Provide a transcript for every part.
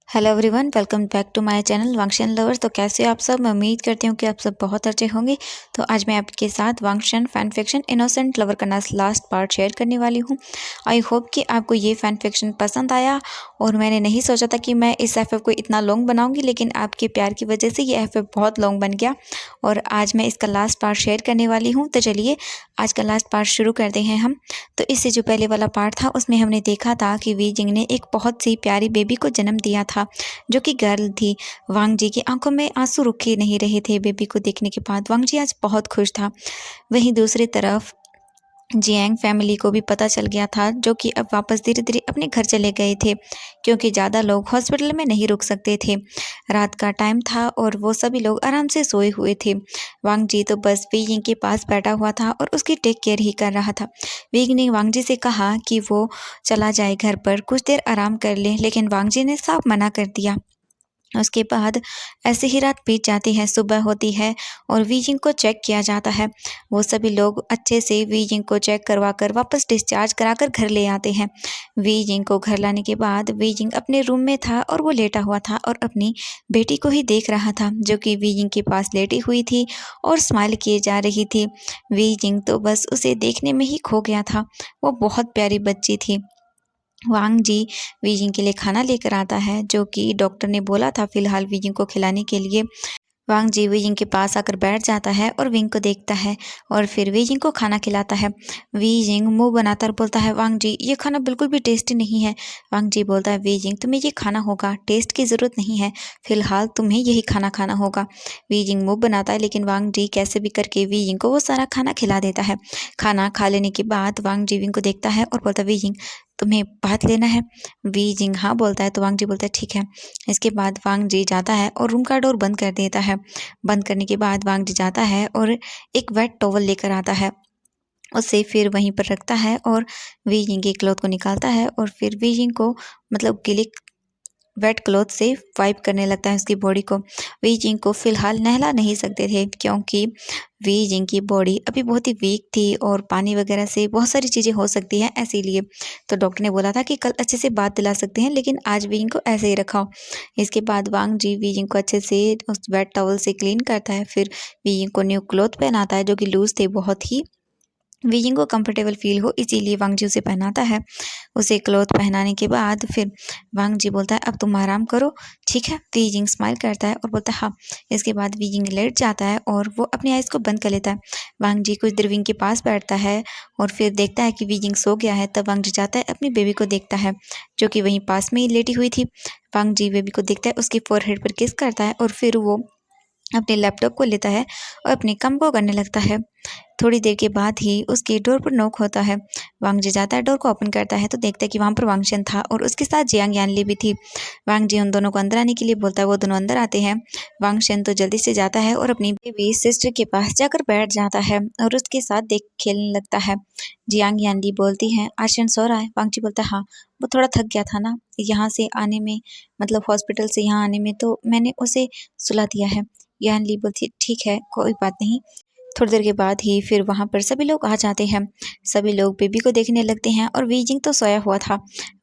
Hello everyone, welcome back to my channel Wangshan lovers. तो कैसे हो आप सब? मैं उम्मीद करती हूँ कि आप सब बहुत अच्छे होंगे। तो आज मैं आपके साथ वांगशन फैन फिक्शन इनोसेंट लवर का लास्ट पार्ट शेयर करने वाली हूँ। आई होप कि आपको ये फैन फिक्शन पसंद आया। और मैंने नहीं सोचा था कि मैं इस एफ को इतना लॉन्ग बनाऊँगी, लेकिन आपके प्यार की वजह से ये एफ बहुत लॉन्ग बन गया और आज मैं इसका लास्ट पार्ट शेयर करने वाली हूँ। तो चलिए आज का लास्ट पार्ट शुरू करते हैं हम। तो इससे जो पहले वाला पार्ट था उसमें हमने देखा था कि वी जिंग ने एक बहुत सी प्यारी बेबी को जन्म दिया था जो कि गर्ल थी। वांग जी की आंखों में आंसू रुके नहीं रहे थे बेबी को देखने के बाद। वांग जी आज बहुत खुश था। वहीं दूसरी तरफ जियांग फैमिली को भी पता चल गया था, जो कि अब वापस धीरे धीरे अपने घर चले गए थे क्योंकि ज़्यादा लोग हॉस्पिटल में नहीं रुक सकते थे। रात का टाइम था और वो सभी लोग आराम से सोए हुए थे। वांग जी तो बस वी यिंग के पास बैठा हुआ था और उसकी टेक केयर ही कर रहा था। वी यिंग ने वांग जी से कहा कि वो चला जाए घर पर, कुछ देर आराम कर ले, लेकिन वांग जी ने साफ मना कर दिया। उसके बाद ऐसे ही रात बीत जाती है, सुबह होती है और वी जिंग को चेक किया जाता है। वो सभी लोग अच्छे से वी जिंग को चेक करवा कर वापस डिस्चार्ज कराकर घर ले आते हैं। वी जिंग को घर लाने के बाद वी जिंग अपने रूम में था और वो लेटा हुआ था और अपनी बेटी को ही देख रहा था, जो कि वी जिंग के पास लेटी हुई थी और स्माइल किए जा रही थी। वी जिंग तो बस उसे देखने में ही खो गया था। वो बहुत प्यारी बच्ची थी। वांग जी वीजिंग के लिए खाना लेकर आता है, जो कि डॉक्टर ने बोला था फिलहाल वीजिंग को खिलाने के लिए। वांग जी वीजिंग के पास आकर बैठ जाता है और विंग को देखता है और फिर वीजिंग को खाना खिलाता है। वीजिंग मुंह बनाता और बोलता है, वांग जी ये खाना बिल्कुल भी टेस्टी नहीं है। वांग जी बोलता है, वीजिंग तुम्हें ये खाना होगा, टेस्ट की ज़रूरत नहीं है, फिलहाल तुम्हें यही खाना खाना होगा। वीजिंग मुंह बनाता है, लेकिन वांग जी कैसे भी करके वीजिंग को वो सारा खाना खिला देता है। खाना खा लेने के बाद वांग जी विंग को देखता है और बोलता है, वीजिंग तुम्हें बात लेना है? वीजिंग हाँ बोलता है तो वांग जी बोलता है ठीक है। इसके बाद वांग जी जाता है और रूम का डोर बंद कर देता है। बंद करने के बाद वांग जी जाता है और एक वेट टॉवल लेकर आता है। उसे फिर वहीं पर रखता है और वी जिंग के क्लॉथ को निकालता है और फिर वी जिंग को मतलब गीले वेट क्लॉथ से वाइप करने लगता है उसकी बॉडी को। वी जिंग को फिलहाल नहला नहीं सकते थे क्योंकि वी जिंग की बॉडी अभी बहुत ही वीक थी और पानी वगैरह से बहुत सारी चीज़ें हो सकती हैं, इसीलिए तो डॉक्टर ने बोला था कि कल अच्छे से बात दिला सकते हैं, लेकिन आज वी जिंग को ऐसे ही रखा। इसके बाद वांग जी वी जिंग को अच्छे से उस वेट टॉवल से क्लीन करता है। फिर वी जिंग को न्यू क्लॉथ पहनाता है जो कि लूज थे बहुत ही, वी जिंग को कंफर्टेबल फील हो, इसीलिए वांग जी उसे पहनाता है। उसे क्लॉथ पहनाने के बाद फिर वांग जी बोलता है, अब तुम आराम करो, ठीक है? वी जिंग स्माइल करता है और बोलता है हाँ। इसके बाद वी जिंग लेट जाता है और वो अपनी आइज़ को बंद कर लेता है। वांग जी कुछ देर विंग के पास बैठता है और फिर देखता है कि वी जिंग सो गया है। तब वांग जी जाता है अपनी बेबी को देखता है, जो कि वहीं पास में ही लेटी हुई थी। वांग जी बेबी को देखता है, उसकी फोरहेड पर किस करता है और फिर वो अपने लैपटॉप को लेता है और अपने काम को करने लगता है। थोड़ी देर के बाद ही उसकी डोर पर नॉक होता है। वांग जी जाता है, डोर को ओपन करता है तो देखता है कि वहाँ पर वांगशन था और उसके साथ जियांग यानली भी थी। वांग जी उन दोनों को अंदर आने के लिए बोलता है, वो दोनों अंदर आते हैं। वांगशन तो जल्दी से जाता है और अपनी बेबी सिस्टर के पास जाकर बैठ जाता है और उसके साथ देख खेलने लगता है। जियांग यानली बोलती है, आशन सो रहा है? वांग जी बोलता है हाँ, वो थोड़ा थक गया था ना यहाँ से आने में, मतलब हॉस्पिटल से यहाँ आने में, तो मैंने उसे सुला दिया है। यानली बोलती है ठीक है, कोई बात नहीं। थोड़ी देर के बाद ही फिर वहाँ पर सभी लोग आ जाते हैं। सभी लोग बेबी को देखने लगते हैं और वी जिंग तो सोया हुआ था।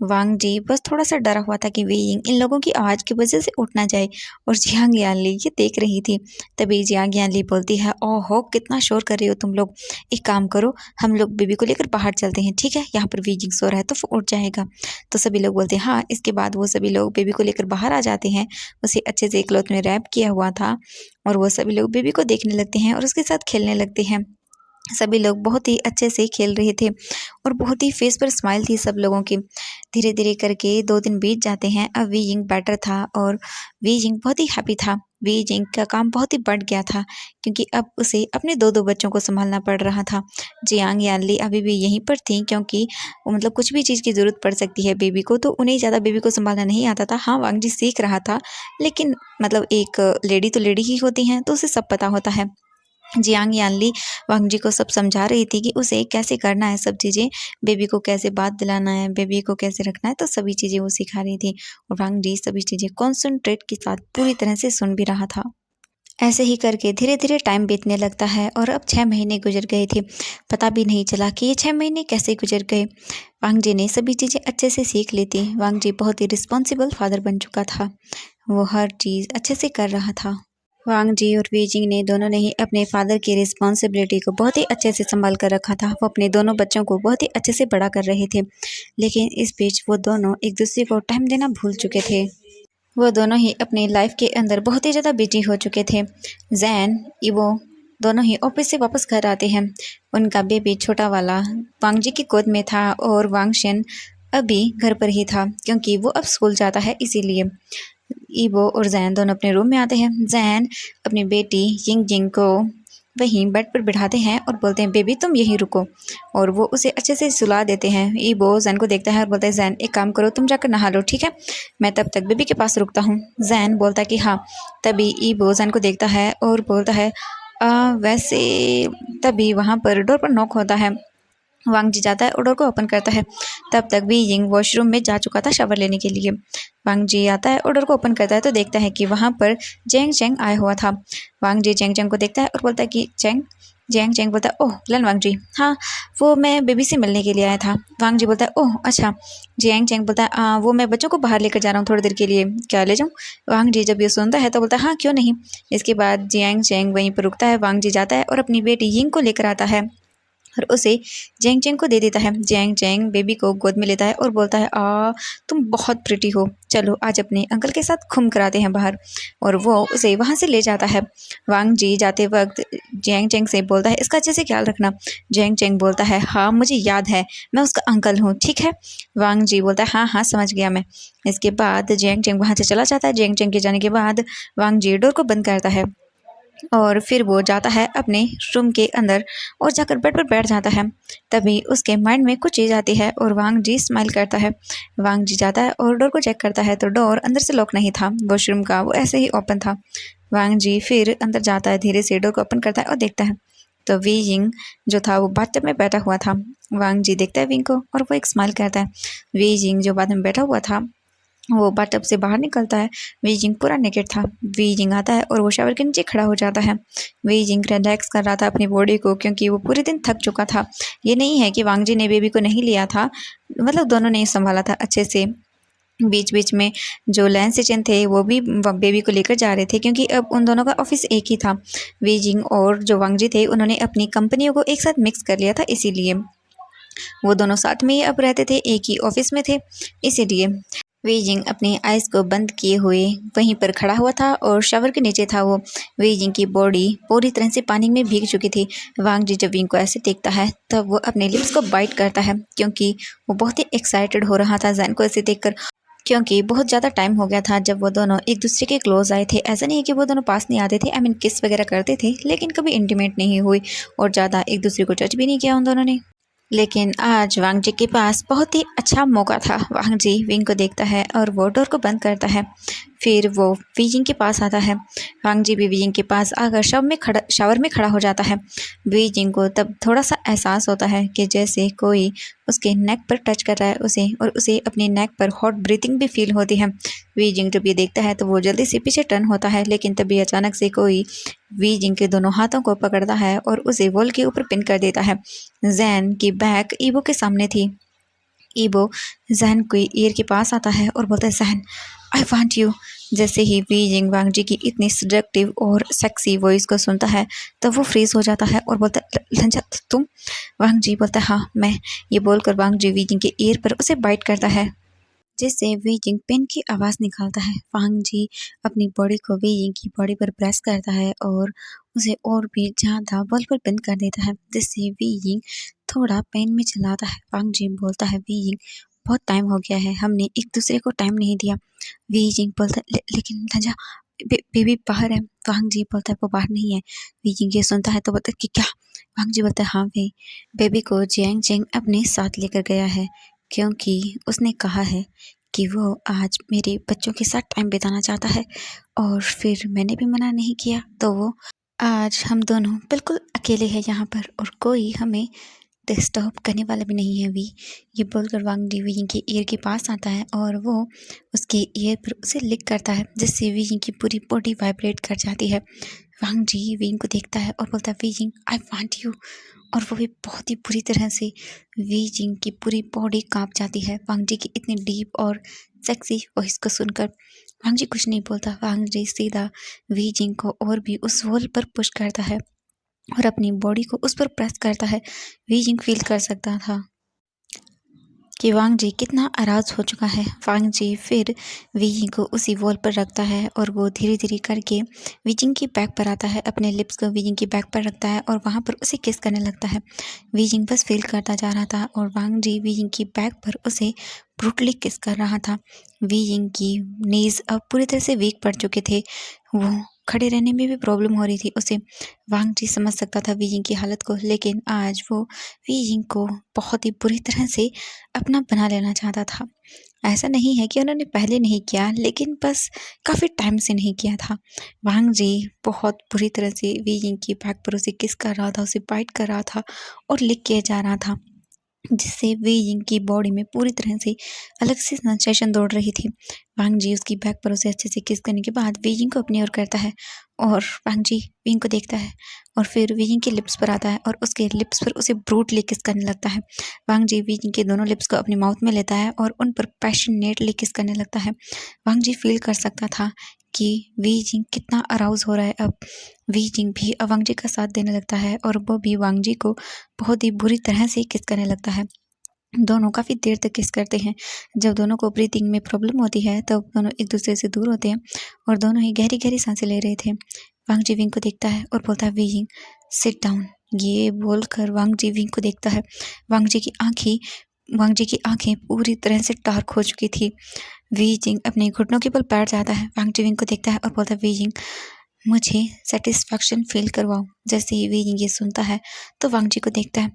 वांग जी बस थोड़ा सा डरा हुआ था कि वी जिंग इन लोगों की आवाज़ की वजह से उठ ना जाए, और जियांग यानली ये देख रही थी। तभी जियांग यानली बोलती है, ओहो कितना शोर कर रही हो तुम लोग, एक काम करो हम लोग बेबी को लेकर बाहर चलते हैं, ठीक है? यहाँ पर वी जिंग सो रहा है तो वो उठ जाएगा। तो सभी लोग बोलते हैं हाँ। इसके बाद वो सभी लोग बेबी को लेकर बाहर आ जाते हैं। उसे अच्छे से क्लॉथ में रैप किया हुआ था और वो सभी लोग बेबी को देखने लगते हैं और उसके साथ खेलने लगते हैं। सभी लोग बहुत ही अच्छे से खेल रहे थे और बहुत ही फेस पर स्माइल थी सब लोगों की। धीरे धीरे करके 2 दिन बीत जाते हैं। अब वी जिंग बेटर था और वी जिंग बहुत ही हैप्पी था। वी जिंग का काम बहुत ही बढ़ गया था क्योंकि अब उसे अपने दो दो बच्चों को संभालना पड़ रहा था। जियांग यानली अभी भी यहीं पर थी क्योंकि मतलब कुछ भी चीज़ की ज़रूरत पड़ सकती है बेबी को, तो उन्हें ज़्यादा बेबी को संभालना नहीं आता था। हाँ, वांग जी सीख रहा था, लेकिन मतलब एक लेडी तो लेडी ही होती हैं तो उसे सब पता होता है। जियांग यानली वांग जी को सब समझा रही थी कि उसे कैसे करना है सब चीज़ें, बेबी को कैसे बात दिलाना है, बेबी को कैसे रखना है, तो सभी चीज़ें वो सिखा रही थी और वांग जी सभी चीज़ें कॉन्सेंट्रेट के साथ पूरी तरह से सुन भी रहा था। ऐसे ही करके धीरे धीरे टाइम बीतने लगता है और अब 6 महीने गुजर गए थे। पता भी नहीं चला कि ये 6 महीने कैसे गुजर गए। वांग जी ने सभी चीज़ें अच्छे से सीख ली थी। वांग जी बहुत ही रिस्पॉन्सिबल फादर बन चुका था। वो हर चीज़ अच्छे से कर रहा था। वांग जी और वी जिंग ने दोनों ने ही अपने फादर की रिस्पॉन्सिबिलिटी को बहुत ही अच्छे से संभाल कर रखा था। वो अपने दोनों बच्चों को बहुत ही अच्छे से बड़ा कर रहे थे, लेकिन इस बीच वो दोनों एक दूसरे को टाइम देना भूल चुके थे। वो दोनों ही अपनी लाइफ के अंदर बहुत ही ज़्यादा बिजी हो चुके थे। जैन, इवो दोनों ही ऑफिस से वापस घर आते हैं। उनका बेबी छोटा वाला वांग जी की गोद में था और वांग शेन अभी घर पर ही था क्योंकि वो अब स्कूल जाता है इसीलिए। ईबो और जैन दोनों अपने रूम में आते हैं। जैन अपनी बेटी यिंग जिंग को वहीं बेड पर बिठाते हैं और बोलते हैं बेबी तुम यहीं रुको, और वो उसे अच्छे से सुला देते हैं। ईबो जैन को देखता है और बोलता है जैन एक काम करो, तुम जाकर नहा लो, ठीक है, मैं तब तक बेबी के पास रुकता हूँ। जैन बोलता है कि हाँ। तभी ईबो जैन को देखता है और बोलता है वैसे तभी वहाँ पर डोर पर नॉक होता है। वांग जी जाता है और डोर को ओपन करता है। तब तक वी यिंग वॉशरूम में जा चुका था शावर लेने के लिए। वांग जी आता है और डोर को ओपन करता है तो देखता है कि वहाँ पर जेंग चेंग आया हुआ था। वांग जी जेंग चेंग को देखता है और बोलता है कि चेंग। जेंग चेंग बोलता है ओह लन वांग जी, हाँ वो मैं बेबी से मिलने के लिए आया था। वांग जी बोलता है ओह अच्छा। जेंग चेंग बोलता है वो मैं बच्चों को बाहर लेकर जा रहा हूँ थोड़ी देर के लिए, क्या ले जाऊँ? वांग जी जब ये सुनता है तो बोलता है हाँ क्यों नहीं। इसके बाद जेंग चेंग वहीं पर रुकता है। वांग जी जाता है और अपनी बेटी यिंग को लेकर आता है और उसे जेंग चेंग को दे देता है। जेंग चेंग बेबी को गोद में लेता है और बोलता है तुम बहुत प्रिटी हो, चलो आज अपने अंकल के साथ घूम कर आते हैं बाहर, और वो उसे वहाँ से ले जाता है। वांग जी जाते वक्त जेंग चेंग से बोलता है इसका अच्छे से ख्याल रखना। जेंग चेंग बोलता है हाँ मुझे याद है, मैं उसका अंकल हूँ, ठीक है। वांग जी बोलता है हाँ हाँ समझ गया मैं। इसके बाद जेंग चेंग वहाँ से चला जाता है। जेंग चेंग के जाने के बाद वांग जी डोर को बंद करता है और फिर वो जाता है अपने रूम के अंदर और जाकर बेड पर बैठ जाता है। तभी उसके माइंड में कुछ चीज़ आती है और वांग जी स्माइल करता है। वांग जी जाता है और डोर को चेक करता है तो डोर अंदर से लॉक नहीं था, वॉशरूम का वो ऐसे ही ओपन था। वांग जी फिर अंदर जाता है, धीरे से डोर को ओपन करता है और देखता है तो वी यिंग जो था वो बाथटब में बैठा हुआ था। वांग जी देखता है विंग को और वो एक स्माइल करता है। वी यिंग जो बाद में बैठा हुआ था वो बाथटब से बाहर निकलता है। वी जिंग पूरा नेकेड था। वी जिंग आता है और वो शावर के नीचे खड़ा हो जाता है। वी जिंग रिलैक्स कर रहा था अपनी बॉडी को क्योंकि वो पूरे दिन थक चुका था। ये नहीं है कि वांग जी ने बेबी को नहीं लिया था, मतलब दोनों ने ही संभाला था अच्छे से। बीच बीच में जो लैन सिचन थे वो भी बेबी को लेकर जा रहे थे क्योंकि अब उन दोनों का ऑफिस एक ही था। वी जिंग और जो वांग जी थे उन्होंने अपनी कंपनियों को एक साथ मिक्स कर लिया था, इसीलिए वो दोनों साथ में ही अब रहते थे, एक ही ऑफिस में थे इसीलिए। वी जिंग अपनी आइज़ को बंद किए हुए वहीं पर खड़ा हुआ था और शावर के नीचे था वो। वी जिंग की बॉडी पूरी तरह से पानी में भीग चुकी थी। वांग जी जब विंग को ऐसे देखता है तब वो अपने लिप्स को बाइट करता है क्योंकि वो बहुत ही एक्साइटेड हो रहा था जैन को ऐसे देखकर, क्योंकि बहुत ज़्यादा टाइम हो गया था जब वो दोनों एक दूसरे के क्लोज आए थे। ऐसा नहीं है कि वो दोनों पास नहीं आते थे, आई मीन किस वगैरह करते थे, लेकिन कभी इंटीमेट नहीं हुई और ज़्यादा एक दूसरे को टच भी नहीं किया उन दोनों ने। लेकिन आज वांग जी के पास बहुत ही अच्छा मौका था। वांग जी विंग को देखता है और वो डोर को बंद करता है। फिर वो वी जिंग के पास आता है। वांग जी भी वी जिंग के पास आकर शावर में खड़ा हो जाता है। वी जिंग को तब थोड़ा सा एहसास होता है कि जैसे कोई उसके नेक पर टच कर रहा है उसे, और उसे अपनी नेक पर हॉट ब्रीथिंग भी फील होती है। वी जिंग जब ये देखता है तो वो जल्दी से पीछे टर्न होता है, लेकिन तभी अचानक से कोई वी जिंग के दोनों हाथों को पकड़ता है और उसे वॉल के ऊपर पिन कर देता है। जैन की बैक ईबो के सामने थी। ईबो जैन के ईयर के पास आता है और बोलता है जैन आई वांट यू। जैसे ही वी जिंग वांग जी की इतनी सडक्टिव और सेक्सी वॉइस को सुनता है तो वो फ्रीज हो जाता है और बोलता है लंजा तुम। वांग जी बोलता है हाँ मैं। ये बोलकर वांग जी वी जिंग के ईयर पर उसे बाइट करता है जिससे वी जिंग पेन की आवाज़ निकालता है। वांग जी अपनी बॉडी को वी जिंग की बॉडी पर प्रेस करता है और उसे और भी ज़्यादा बल पर पिन कर देता है जिससे वी जिंग थोड़ा पेन में चलाता है। वांग जी बोलता है वी जिंग बहुत टाइम हो गया है, हमने एक दूसरे को टाइम नहीं दिया। वी जिंग बोलता है लेकिन लंजा बेबी बाहर है। वांग जी बोलता है वो बाहर नहीं है। वी जिंग ये सुनता है तो बोलता है कि क्या? वांग जी बोलता है हाँ भाई, बेबी को जियांग चेंग अपने साथ लेकर गया है क्योंकि उसने कहा है कि वो आज मेरे बच्चों के साथ टाइम बिताना चाहता है, और फिर मैंने भी मना नहीं किया तो वो आज हम दोनों बिल्कुल अकेले हैं यहाँ पर और कोई हमें डिस्टर्ब करने वाला भी नहीं है। वी ये बोलकर वांग जी वी के ईयर के पास आता है और वो उसके ईयर पर उसे लिक करता है जिससे वी की पूरी बॉडी वाइब्रेट कर जाती है। वांग जी विंग को देखता है और बोलता है वी आई वांट यू, और वो भी बहुत ही बुरी तरह से। वी जिंग की पूरी बॉडी कांप जाती है वांग जी की इतनी डीप और सेक्सी वॉइस को सुनकर। वांग जी कुछ नहीं बोलता, वांग जी सीधा वी जिंग को और भी उस वॉल पर पुश करता है और अपनी बॉडी को उस पर प्रेस करता है। वी जिंग फील कर सकता था कि वांग जी कितना अराज हो चुका है। वांग जी फिर वीजिंग को उसी वॉल पर रखता है और वो धीरे धीरे करके वीजिंग की बैक पर आता है, अपने लिप्स को वीजिंग की बैक पर रखता है और वहाँ पर उसे किस करने लगता है। वीजिंग बस फील करता जा रहा था और वांग जी वीजिंग की बैक पर उसे ब्रूटली किस कर रहा था। वीजिंग की नीज अब पूरी तरह से वीक पड़ चुके थे, वो खड़े रहने में भी प्रॉब्लम हो रही थी उसे। वांग जी समझ सकता था वीजिंग की हालत को, लेकिन आज वो वीजिंग को बहुत ही बुरी तरह से अपना बना लेना चाहता था। ऐसा नहीं है कि उन्होंने पहले नहीं किया, लेकिन बस काफ़ी टाइम से नहीं किया था। वांग जी बहुत बुरी तरह से वीजिंग की बैक पर उसे किस कर रहा था, उसे बाइट कर रहा था और लिक किया जा रहा था, जिससे वीइंग की बॉडी में पूरी तरह से अलग से सेंसेशन दौड़ रही थी। वांग जी उसकी बैक पर उसे अच्छे से किस करने के बाद वीइंग को अपनी ओर करता है और वांग जी वीइंग को देखता है और फिर वीइंग के लिप्स पर आता है और उसके लिप्स पर उसे ब्रूटली किस करने लगता है। वांग जी वीइंग के दोनों लिप्स को अपनी माउथ में लेता है और उन पर पैशनेटली किस करने लगता है। वांग जी फील कर सकता था कि वी जिंग कितना अराउज हो रहा है अब। वी जिंग भी अब वांग जी का साथ देने लगता है और वो भी वांग जी को बहुत ही बुरी तरह से किस करने लगता है। दोनों काफ़ी देर तक किस करते हैं। जब दोनों को ब्रीथिंग में प्रॉब्लम होती है तब दोनों एक दूसरे से दूर होते हैं और दोनों ही गहरी गहरी सांसें ले रहे थे। वांग जी विंग को देखता है और बोलता है वी जिंग सिट डाउन। ये बोलकर वांग जी विंग को देखता है। वांग जी की आंखें पूरी तरह से डार्क हो चुकी थी। वी जिंग अपने घुटनों के बल बैठ जाता है। वांग जी विंग को देखता है और बोलता है वी जिंग मुझे सेटिस्फैक्शन फील करवाओ। जैसे ही वी जिंग ये सुनता है तो वांग जी को देखता है।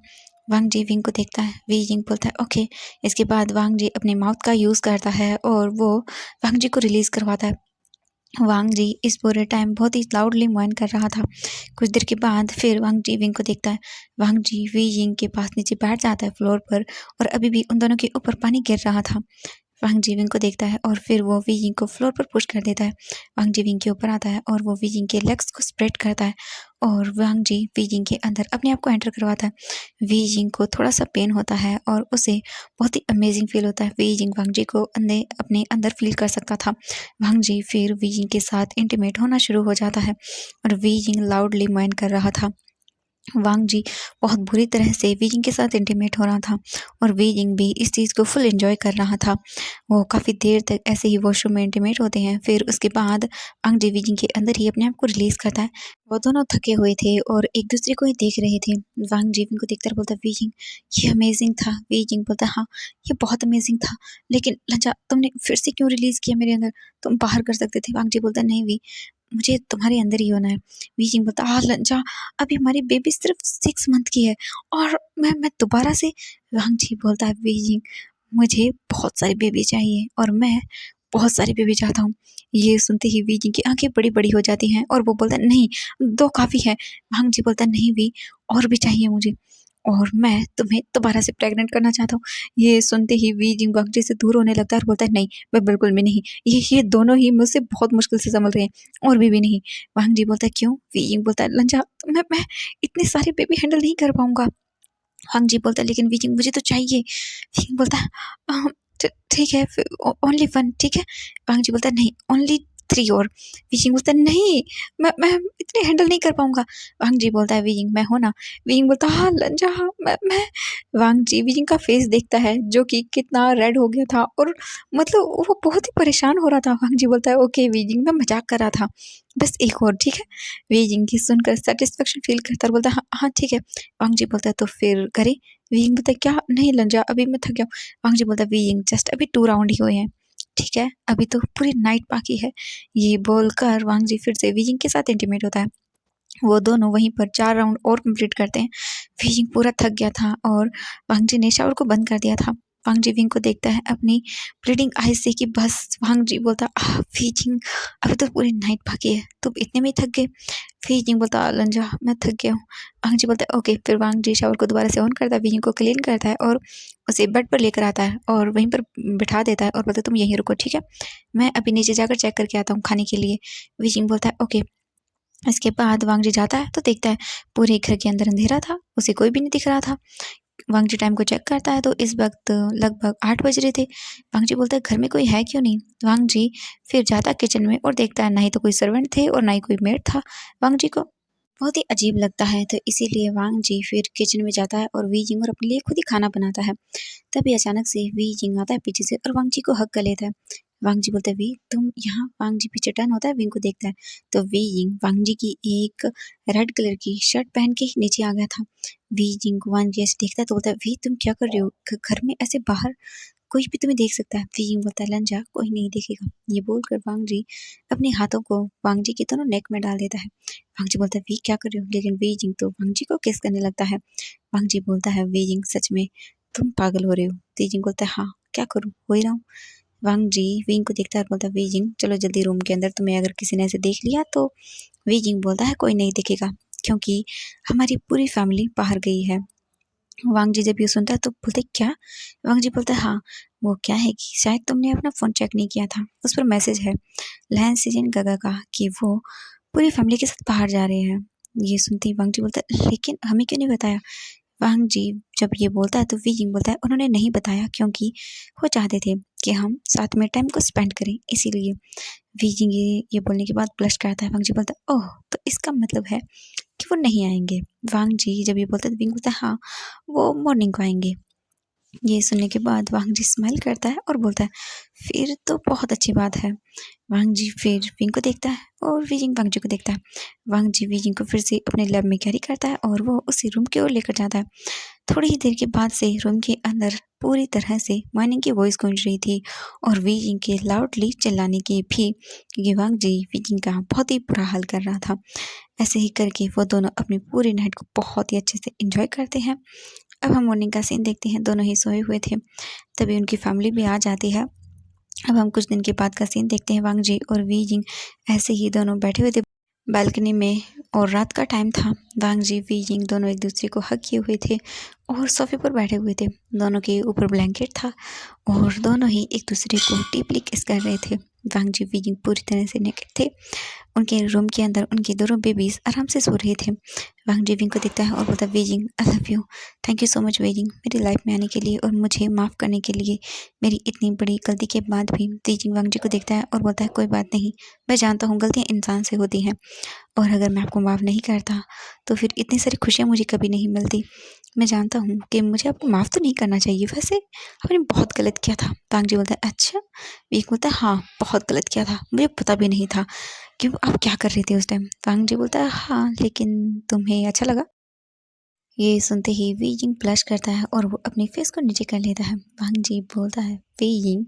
वांग जी विंग को देखता है। वी जिंग बोलता है ओके। इसके बाद वांग जी अपने माउथ का यूज़ करता है और वो वांग जी को रिलीज़ करवाता है। वांग जी इस पूरे टाइम बहुत ही लाउडली मोइन कर रहा था। कुछ देर के बाद फिर वांग जी विंग को देखता है। वांग जी वी जिंग के पास नीचे बैठ जाता है फ्लोर पर और अभी भी उन दोनों के ऊपर पानी गिर रहा था। वांग जीविंग को देखता है और फिर वो वीजिंग को फ्लोर पर पुश कर देता है। वांग जीविंग के ऊपर आता है और वो वीजिंग के लेग्स को स्प्रेड करता है और वांग जी वीजिंग के अंदर अपने आप को एंटर करवाता है। वीजिंग को थोड़ा सा पेन होता है और उसे बहुत ही अमेजिंग फील होता है। वीजिंग वांग जी को अपने अंदर फील कर सकता था। वांग जी फिर वीजिंग के साथ इंटीमेट होना शुरू हो जाता है और वीजिंग लाउडली माइन कर रहा था। वांग जी बहुत बुरी तरह से वीजिंग के साथ इंटीमेट हो रहा था और वीजिंग भी इस चीज़ को फुल एंजॉय कर रहा था। वो काफ़ी देर तक ऐसे ही वॉशरूम में इंटीमेट होते हैं। फिर उसके बाद वांग जी वीजिंग के अंदर ही अपने आप को रिलीज़ करता है। वो दोनों थके हुए थे और एक दूसरे को ही देख रहे थे। वांग जी को देखकर बोलता वीजिंग ये अमेजिंग था। वीजिंग बोलता हाँ ये बहुत अमेजिंग था, लेकिन लंजा तुमने फिर से क्यों रिलीज़ किया मेरे अंदर, तुम बाहर कर सकते थे। वांग जी बोलता नहीं वी, मुझे तुम्हारे अंदर ही होना है। वीजिंग बोलता हाँ लंजा अभी हमारी बेबी सिर्फ 6 मंथ की है और मैं दोबारा से। वांग जी बोलता है बीजिंग मुझे बहुत सारी बेबी चाहिए और मैं बहुत सारी बेबी चाहता हूँ। ये सुनते ही वी जी की आंखें बड़ी बड़ी हो जाती हैं और वो बोलता है नहीं 2 काफ़ी है। वांग जी बोलता है नहीं वी और भी चाहिए मुझे और मैं तुम्हें दोबारा से प्रेग्नेंट करना चाहता हूँ। ये सुनते ही वी जी वांग जी से दूर होने लगता है और बोलता है नहीं मैं बिल्कुल भी नहीं, ये दोनों ही मुझसे बहुत मुश्किल से संभल रहे हैं और बेबी नहीं। वांग जी बोलता है क्यों। वी जी बोलता है लंजा मैं इतनी सारी बेबी हैंडल नहीं कर पाऊंगा। वांग जी बोलता है लेकिन वी जिंग मुझे तो चाहिए। वी जिंग बोलता है ठीक है ओनली 1 ठीक है। वांग जी बोलता है नहीं ओनली 3 और। वी जिंग बोलता है नहीं मैं इतने हैंडल नहीं कर पाऊंगा। वांग जी बोलता है वी जिंग मैं हूं ना। वी जिंग बोलता है हाँ लंजा हाँ मैं। वांग जी वी जिंग का फेस देखता है जो कि कितना रेड हो गया था और मतलब वो बहुत ही परेशान हो रहा था। वांग जी बोलता है ओके वी जिंग मैं मजाक कर रहा था, बस एक और ठीक है। वी जिंग की सुनकर सेटिस्फेक्शन फील करता और बोलता है हाँ हाँ ठीक है। वांग जी बोलता है तो फिर करें। वीइंग बोलता है क्या नहीं लंजा अभी मैं थक गया हूँ। वांग जी बोलता है वीइंग जस्ट अभी 2 राउंड ही हुए हैं ठीक है, अभी तो पूरी नाइट बाकी है। ये बोलकर वांग जी फिर से वीइंग के साथ इंटीमेट होता है। वो दोनों वहीं पर 4 राउंड और कंप्लीट करते हैं। वीइंग पूरा थक गया था और वांग जी ने शावर को बंद कर दिया था। वांग जी विंग को देखता है अपनी ब्लीडिंग आईज से कि बस। वांग जी बोलता वीजिंग अभी तो पूरी नाइट बाकी है, तुम इतने में ही थक गए। वीजिंग बोलता लंजा मैं थक गया हूँ। वांग जी बोलता है ओके। फिर वांग जी शावर को दोबारा से ऑन करता है, वीजिंग को क्लीन करता है और उसे बेड पर लेकर आता है और वहीं पर बिठा देता है और बोलता है तुम यहीं रुको ठीक है, मैं अभी नीचे जाकर चेक करके आता हूँ खाने के लिए। वीजिंग बोलता है ओके। इसके बाद वांग जी जाता है तो देखता है पूरे घर के अंदर अंधेरा था, उसे कोई भी नहीं दिख रहा था। वांग जी टाइम को चेक करता है तो इस वक्त लगभग 8 बज रहे थे। वांग जी बोलता है घर में कोई है क्यों नहीं। वांग जी फिर जाता है किचन में और देखता है ना ही तो कोई सर्वेंट थे और ना ही कोई मेड था। वांग जी को बहुत ही अजीब लगता है तो इसीलिए वांग जी फिर किचन में जाता है और वी जिंग और अपने लिए खुद ही खाना बनाता है। तभी अचानक से वी जिंग आता है पीछे से और वांग जी को हक कर लेता है। वांग जी बोलता है वी तुम यहाँ। वांग जी पीछे टर्न होता है, विंग को देखता है तो वी जिंग वांग जी की एक रेड कलर की शर्ट पहन के नीचे आ गया था। वी जिंग को वांग जी ऐसे देखता है तो बोलता है वी तुम क्या कर रहे हो घर में ऐसे बाहर, कोई भी तुम्हें देख सकता है। वी जिंग बोलता है लंजा कोई नहीं देखेगा। ये बोलकर वांग जी अपने हाथों को वांग जी के दोनों नेक में डाल देता है। वांग जी बोलता है वी क्या कर रहे हो, लेकिन वी जिंग तो वांग जी को किस करने लगता है। वांग जी बोलता है वी जिंग सच में तुम पागल हो रहे हो। वी जिंग बोलता है हाँ क्या करूँ हो ही रहा हूँ। वांग जी विंग को देखता है और बोलता है वी जिंग चलो जल्दी रूम के अंदर, तुम्हें अगर किसी ने ऐसे देख लिया तो। वी जिंग बोलता है कोई नहीं देखेगा क्योंकि हमारी पूरी फैमिली बाहर गई है। वांग जी जब ये सुनता है तो बोलते क्या। वांग जी बोलता है हाँ वो क्या है कि शायद तुमने अपना फोन चेक नहीं किया था, उस पर मैसेज है लहन सीजन गगा का कि वो पूरी फैमिली के साथ बाहर जा रहे हैं। ये सुनते ही वांग जी बोलता है लेकिन हमें क्यों नहीं बताया। वांग जी जब ये बोलता है तो वी जिंग बोलता है उन्होंने नहीं बताया क्योंकि वो चाहते थे कि हम साथ में टाइम को स्पेंड करें इसीलिए। वी जिंग ये बोलने के बाद ब्लश करता है। वांग जी बोलता है ओह तो इसका मतलब है कि वो नहीं आएंगे। वांग जी जब ये बोलता है तो विंग बोलता है हाँ वो मॉर्निंग को आएंगे। ये सुनने के बाद वांग जी स्माइल करता है और बोलता है फिर तो बहुत अच्छी बात है। वांग जी फिर विंग को देखता है और विजिंग वांग जी को देखता है। वांग जी विजिंग को फिर से अपने लैब में कैरी करता है और वो उसी रूम की ओर लेकर जाता है। थोड़ी ही देर के बाद से रूम के अंदर पूरी तरह से मॉर्निंग की वॉइस गूंज रही थी और विजिंग के लाउडली चिल्लाने की भी, क्योंकि वांग जी विजिंग का बहुत ही बुरा हाल कर रहा था। ऐसे ही करके वो दोनों अपनी पूरी नाइट को बहुत ही अच्छे से एंजॉय करते हैं। अब हम मॉर्निंग का सीन देखते हैं, दोनों ही सोए हुए थे तभी उनकी फैमिली भी आ जाती है। अब हम कुछ दिन के बाद का सीन देखते हैं, वांग जी और वी जिंग ऐसे ही दोनों बैठे हुए थे बालकनी में और रात का टाइम था। वांग जी वी जिंग दोनों एक दूसरे को हग किए हुए थे और सोफे पर बैठे हुए थे। दोनों के ऊपर ब्लैंकेट था और दोनों ही एक दूसरे को डीपली किस कर रहे थे। वांग जी वी जिंग पूरी तरह से नेकेड थे। उनके रूम के अंदर उनके दोनों बेबीज आराम से सो रहे थे। वांग जी विंग को देखता है और बोलता है wheezing I love you, thank you so much wheezing मेरी लाइफ में आने के लिए और मुझे माफ़ करने के लिए मेरी इतनी बड़ी गलती के बाद भी। वीजिंग वांग जी को देखता है और बोलता है कोई बात नहीं, मैं जानता हूँ गलतियाँ इंसान से होती हैं और अगर मैं आपको माफ़ नहीं करता तो फिर इतनी सारी खुशियाँ मुझे कभी नहीं मिलती। मैं जानता हूँ कि मुझे आपको माफ़ तो नहीं करना चाहिए, वैसे आपने बहुत गलत किया था। वांग जी बोलता है अच्छा। वीक बोलता है हाँ बहुत गलत किया था, मुझे पता भी नहीं था कि आप क्या कर रही थी उस टाइम। वांग जी बोलता है हाँ लेकिन तुम्हें अच्छा लगा। ये सुनते ही वी जिंग ब्लश करता है और वो अपनी फेस को नीचे कर लेता है। वांग जी बोलता है Wei Jing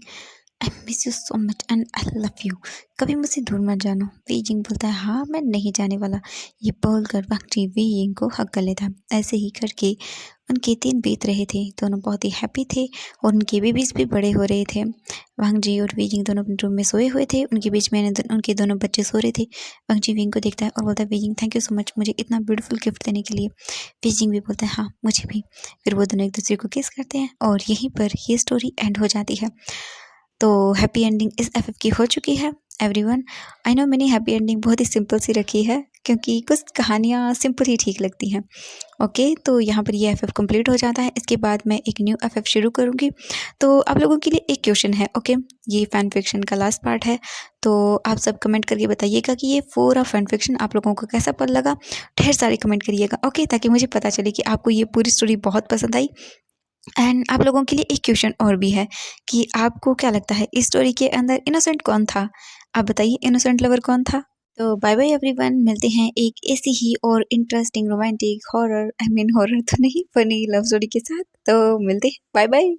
I miss you so much and I love you, कभी मुझसे दूर मत जाना। वी जिंग बोलता है हाँ मैं नहीं जाने वाला। ये बोलकर वांग जी वी जिंग को हक कर लेता है। ऐसे ही करके उनके दिन बीत रहे थे, दोनों बहुत ही हैप्पी थे और उनके बेबीज भी बड़े हो रहे थे। वांग जी और वी जिंग दोनों अपने रूम में सोए हुए थे, उनके बीच में उनके दोनों बच्चे सो रहे थे। वांग जी विंग को देखता है और बोलता है Wei Jing thank you so much मुझे इतना ब्यूटीफुल गिफ्ट देने के लिए। वी जिंग भी बोलता है हाँ मुझे भी। फिर वो दोनों एक दूसरे को किस करते हैं और यहीं पर ये स्टोरी एंड हो जाती है। तो हैप्पी एंडिंग इस एफएफ की हो चुकी है एवरीवन। आई नो मैंने हैप्पी एंडिंग बहुत ही सिंपल सी रखी है क्योंकि कुछ कहानियाँ सिंपल ही ठीक लगती हैं। ओके तो यहाँ पर ये एफएफ कंप्लीट हो जाता है। इसके बाद मैं एक न्यू एफएफ शुरू करूँगी। तो आप लोगों के लिए एक क्वेश्चन है। ओके ये फैन फिक्शन का लास्ट पार्ट है, तो आप सब कमेंट करके बताइएगा कि ये पूरा फैन फिक्शन आप लोगों को कैसा पर लगा। ढेर सारे कमेंट करिएगा ओके, ताकि मुझे पता चले कि आपको ये पूरी स्टोरी बहुत पसंद आई। एंड आप लोगों के लिए एक क्वेश्चन और भी है कि आपको क्या लगता है इस स्टोरी के अंदर इनोसेंट कौन था। आप बताइए इनोसेंट लवर कौन था। तो बाय बाय एवरीवन, मिलते हैं एक ऐसी ही और interesting romantic horror, I mean horror तो नहीं, फनी लव स्टोरी के साथ। तो मिलते हैं, बाय बाय।